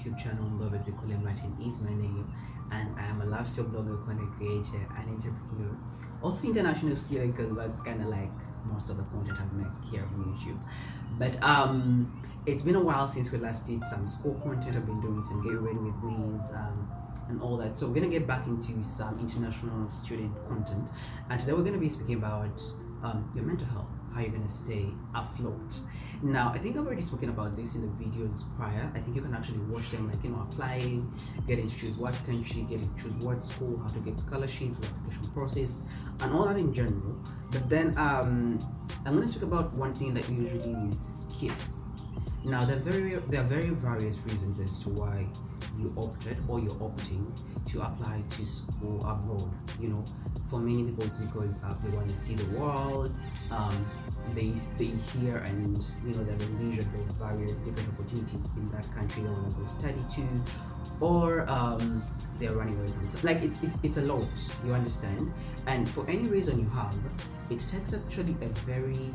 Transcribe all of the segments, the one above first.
YouTube channel. Love as you call it, Martin is my name, and I am a lifestyle blogger, content creator, and entrepreneur. Also, international student because that's kind of like most of the content I make here on YouTube. But it's been a while since we last did some school content. I've been doing some get ready with me's and all that. So we're gonna get back into some international student content, and today we're gonna be speaking about your mental health, how you're gonna stay afloat. Now, I think I've already spoken about this in the videos prior. I think you can actually watch them, like, applying, getting to choose what country, getting to choose what school, how to get scholarships, the application process, and all that in general. But then I'm gonna speak about one thing that usually we skip. Now, there are very various reasons as to why you opted or you're opting to apply to school abroad. For many people it's because they want to see the world, they stay here, and they've envisioned with various different opportunities in that country they want to go study to, or they're running away from it. Like it's a lot, you understand? And for any reason you have, it takes actually a very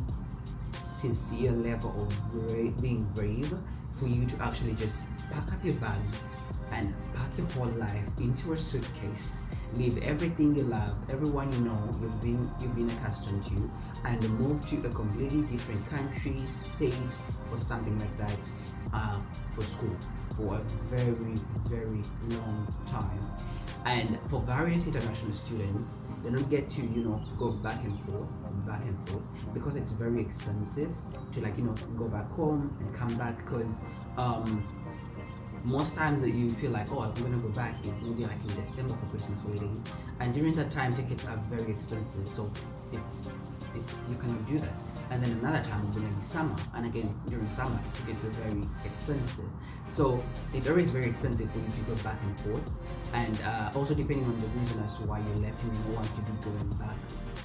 sincere level of being brave for you to actually just pack up your bags and pack your whole life into a suitcase, leave everything you love, everyone you've been accustomed to, and move to a completely different country, state, or something like that for school for a very, very long time. And for various international students, they don't get to go back and forth because it's very expensive to go back home and come back, because most times that you feel like, oh, I'm gonna go back is maybe like in December for Christmas holidays, and during that time tickets are very expensive, so it's you cannot do that. And then another time will be summer, and again during summer tickets are very expensive, so it's always very expensive for you to go back and forth. And also depending on the reason as to why you left, you may want to be going back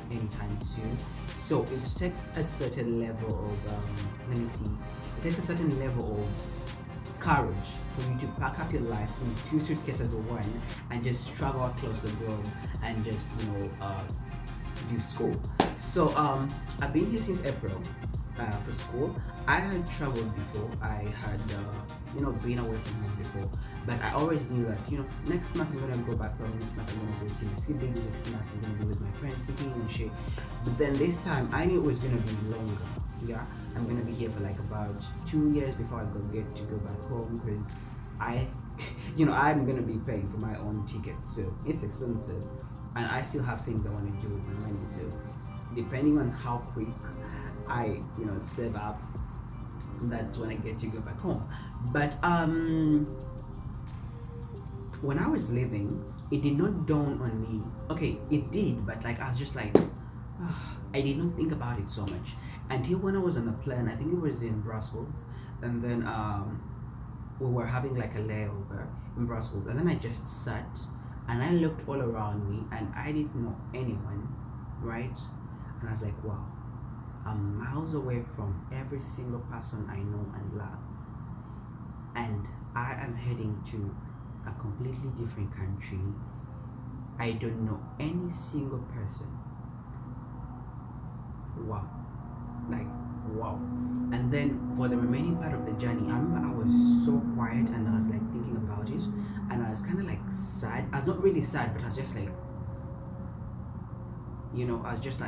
anytime soon. So it takes a certain level of it takes a certain level of courage for you to pack up your life in 2 suitcases or one and just travel across the globe and just do school. So I've been here since April for school. I had traveled before. I had been away from home before, but I always knew that next month I'm gonna go back home. Next month I'm gonna go see my siblings. Next month I'm gonna be with my friends, eating and shit. But then this time I knew it was gonna be longer. Yeah, I'm gonna be here for like about 2 years before I get to go back home, because I'm gonna be paying for my own ticket, so it's expensive, and I still have things I want to do with my money. So depending on how quick I save up, that's when I get to go back home. But when I was leaving, it did not dawn on me. Okay, it did, but I was just like, I did not think about it so much until when I was on the plane. I think it was in Brussels, and then we were having like a layover in Brussels, and then I just sat and I looked all around me, and I didn't know anyone, right? And I was like, wow, I'm miles away from every single person I know and love, and I am heading to a completely different country. I don't know any single person. Wow, wow. And then for the remaining part of the journey, I remember I was so quiet, and I was thinking about it, and I was kind of sad. I was not really sad, but I was just I was just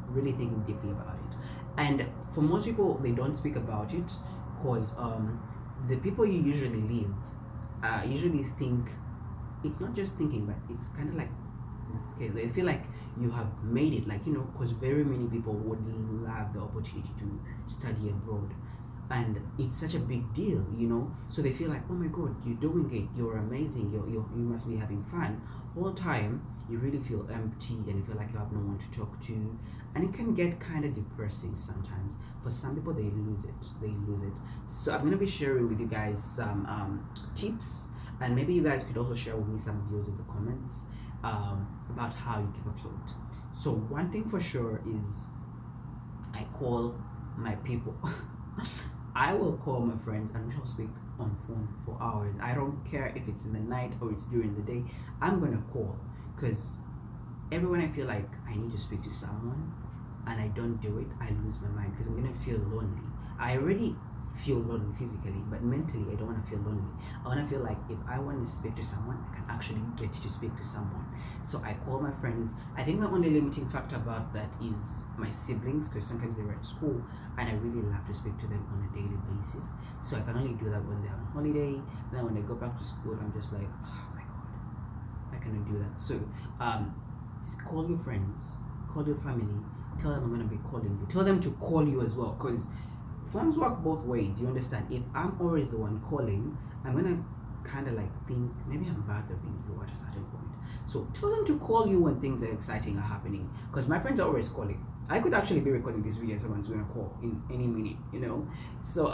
really thinking deeply about it. And for most people, they don't speak about it because the people you usually leave usually think, it's not just thinking, but it's kind of they feel like you have made it, because very many people would love the opportunity to study abroad, and it's such a big deal, so they feel like, oh my god, you're doing it, you're amazing, you must be having fun. All time you really feel empty, and you feel like you have no one to talk to, and it can get kind of depressing sometimes. For some people, they lose it. So I'm going to be sharing with you guys some tips, and maybe you guys could also share with me some views in the comments about how you keep afloat. So one thing for sure is I call my people. I will call my friends, and we shall speak on phone for hours. I don't care if it's in the night or it's during the day. I'm gonna call, because everyone I feel like I need to speak to someone and I don't do it, I lose my mind, because I'm gonna feel lonely. I already feel lonely physically, but mentally I don't want to feel lonely. I want to feel like if I want to speak to someone, I can actually get to speak to someone. So I call my friends. I think the only limiting factor about that is my siblings, because sometimes they're at school and I really love to speak to them on a daily basis. So I can only do that when they're on holiday. And then when they go back to school, I'm just like, oh my god, I cannot do that. So call your friends, call your family, tell them I'm going to be calling you, tell them to call you as well, because phones work both ways, you understand. If I'm always the one calling, I'm going to kind of like think maybe I'm bothering you at a certain point. So tell them to call you when things are exciting are happening, because my friends are always calling. I could actually be recording this video and someone's going to call in any minute, you know. So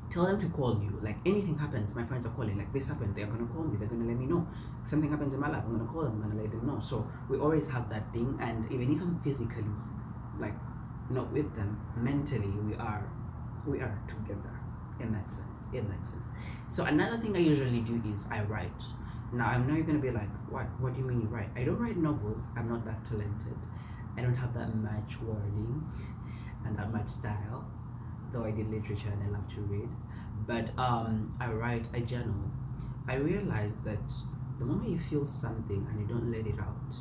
tell them to call you. Like anything happens, my friends are calling. Like this happened, they're gonna call me, they're gonna let me know. Something happens in my life, I'm gonna call them, I'm gonna let them know. So we always have that thing. And even if I'm physically like not with them, mentally we are together in that sense. So another thing I usually do is I write. Now I know you're gonna be like, what do you mean you write? I don't write novels. I'm not that talented. I don't have that much wording and that much style, though I did literature and I love to read. But I write, I journal. I realized that the moment you feel something and you don't let it out,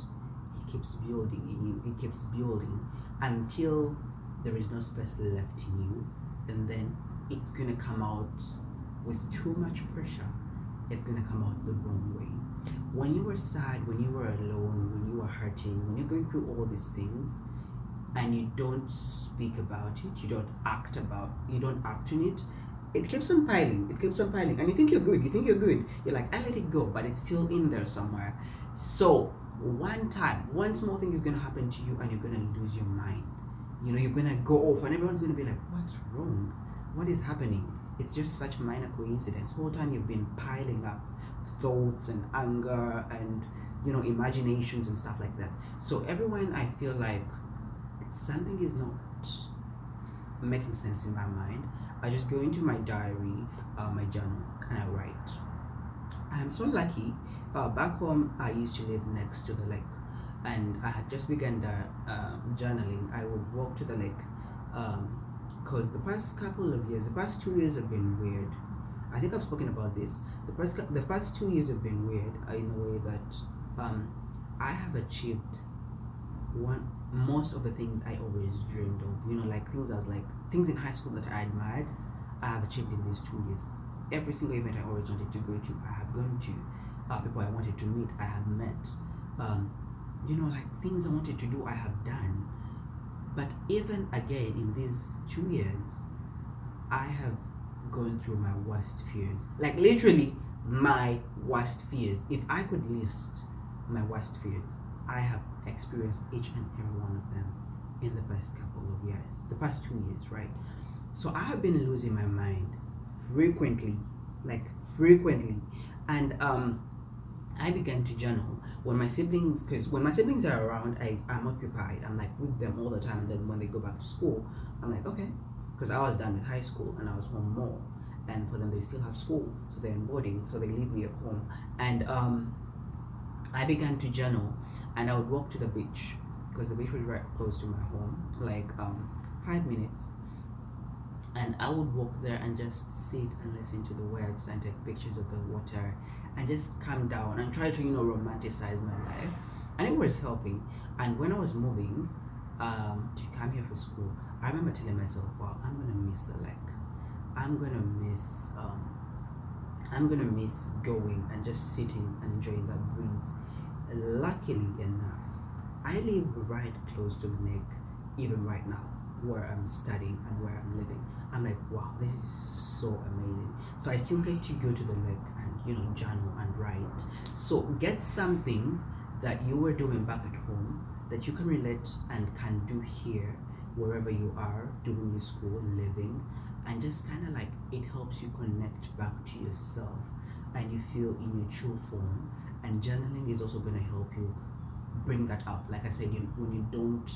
it keeps building in you. It keeps building until there is no space left in you, and then it's gonna come out with too much pressure. It's gonna come out the wrong way. When you were sad, when you were alone, when you were hurting, when you're going through all these things, and you don't speak about it, you don't act on it, it keeps on piling, and you think you're good, you're like, I let it go, but it's still in there somewhere. So one small thing is going to happen to you and you're going to lose your mind. You know, you're going to go off and everyone's going to be like, what's wrong, what is happening? It's just such minor coincidence. Whole time you've been piling up thoughts and anger and, you know, imaginations and stuff like that. So everyone, I feel like something is not making sense in my mind, I just go into my diary, my journal, and I write. I'm so lucky. Back home, I used to live next to the lake, and I had just begun the journaling. I would walk to the lake, because the past 2 years have been weird. I think I've spoken about this. The past 2 years have been weird in a way that I have achieved most of the things I always dreamed of. You know, like things in high school that I admired, I have achieved in these 2 years. Every single event I always wanted to go to, I have gone to. People I wanted to meet, I have met. You know, like things I wanted to do, I have done. But even again, in these 2 years, I have gone through my worst fears. Like literally, my worst fears. If I could list my worst fears, I have experienced each and every one of them in the past couple of years, the past 2 years, right? So I have been losing my mind frequently, and I began to journal when my siblings, because when my siblings are around, I'm occupied. I'm like with them all the time, and then when they go back to school, I'm like, okay, because I was done with high school and I was home more, and for them they still have school, so they're in boarding, so they leave me at home. And I began to journal, and I would walk to the beach, because the beach was right close to my home, like 5 minutes. And I would walk there and just sit and listen to the waves and take pictures of the water and just calm down and try to, you know, romanticize my life. And it was helping. And when I was moving to come here for school, I remember telling myself, wow, I'm gonna miss the lake. I'm gonna miss going and just sitting and enjoying that breeze. Luckily enough, I live right close to the lake, even right now, where I'm studying and where I'm living. I'm like, wow, this is so amazing. So I still get to go to the lake and, you know, journal and write. So get something that you were doing back at home that you can relate and can do here, wherever you are, doing your school, living, and just kind of like it helps you connect back to yourself and you feel in your true form. And journaling is also going to help you bring that out. Like I said, when you don't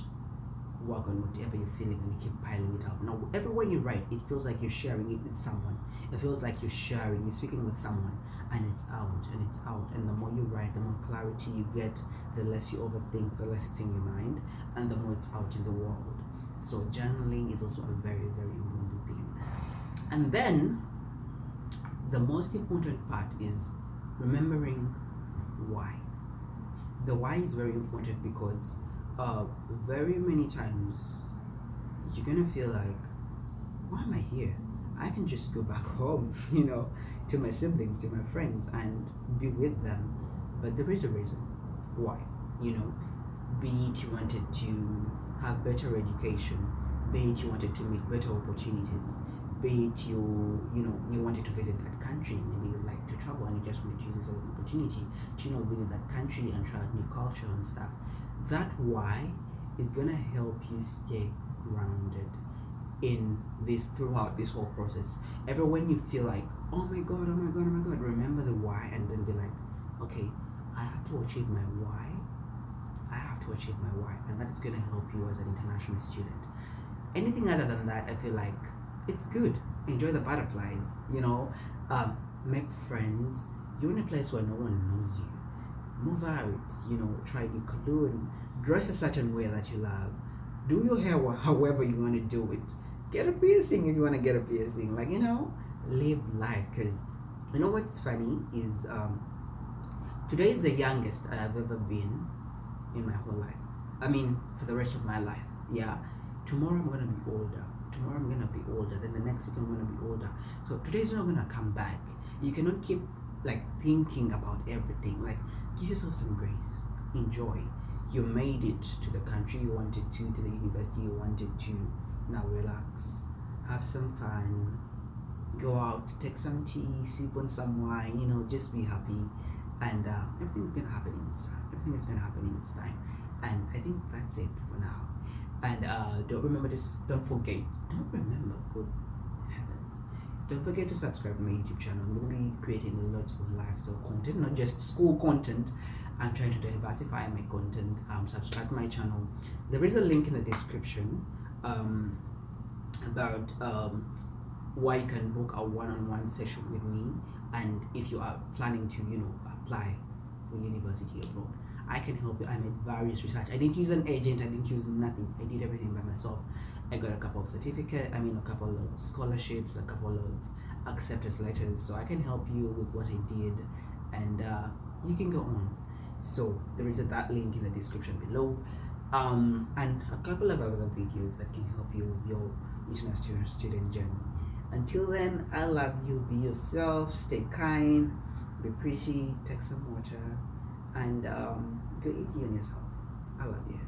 work on whatever you're feeling and you keep piling it up. Now, everywhere you write, it feels like you're sharing it with someone. It feels like you're speaking with someone, and it's out and it's out. And the more you write, the more clarity you get, the less you overthink, the less it's in your mind, and the more it's out in the world. So journaling is also a very, very And then the most important part is remembering why. The why is very important because very many times you're gonna feel like, why am I here? I can just go back home, to my siblings, to my friends, and be with them. But there is a reason why, you know, be it you wanted to have better education, be it you wanted to meet better opportunities, be it you wanted to visit that country, maybe you like to travel and you just wanted to use this as an opportunity to visit that country and try out new culture and stuff. That why is gonna help you stay grounded in this throughout this whole process. Ever when you feel like, oh my god, oh my god, oh my god, remember the why and then be like, okay, I have to achieve my why. I have to achieve my why, and that is going to help you as an international student. Anything other than that, I feel like it's good. Enjoy the butterflies, make friends. You're in a place where no one knows you. Move out, try new cologne, dress a certain way that you love, do your hair however you want to do it, get a piercing if you want to get a piercing, live life. Because what's funny is today is the youngest I have ever been in my whole life. I mean, for the rest of my life. Yeah. Tomorrow I'm gonna be older. Tomorrow I'm gonna be older. Then the next week I'm gonna be older. So today's not gonna come back. You cannot keep thinking about everything. Give yourself some grace. Enjoy. You made it to the country you wanted to the university you wanted to. Now relax. Have some fun. Go out, take some tea, sip on some wine, just be happy. And everything's gonna happen in its time. Everything is gonna happen in its time. And I think that's it for now. And don't remember, good heavens, don't forget to subscribe to my YouTube channel. I'm gonna be creating lots of lifestyle content, not just school content. I'm trying to diversify my content. Subscribe to my channel. There is a link in the description about why you can book a one-on-one session with me, and if you are planning to apply for university abroad, I can help you. I made various research. I didn't use an agent. I didn't use nothing. I did everything by myself. I got a couple of a couple of scholarships, a couple of acceptance letters, so I can help you with what I did, and you can go on. So there is that link in the description below, and a couple of other videos that can help you with your international student journey. Until then, I love you. Be yourself. Stay kind. Be pretty. Take some water, and go easy on yourself. I love you.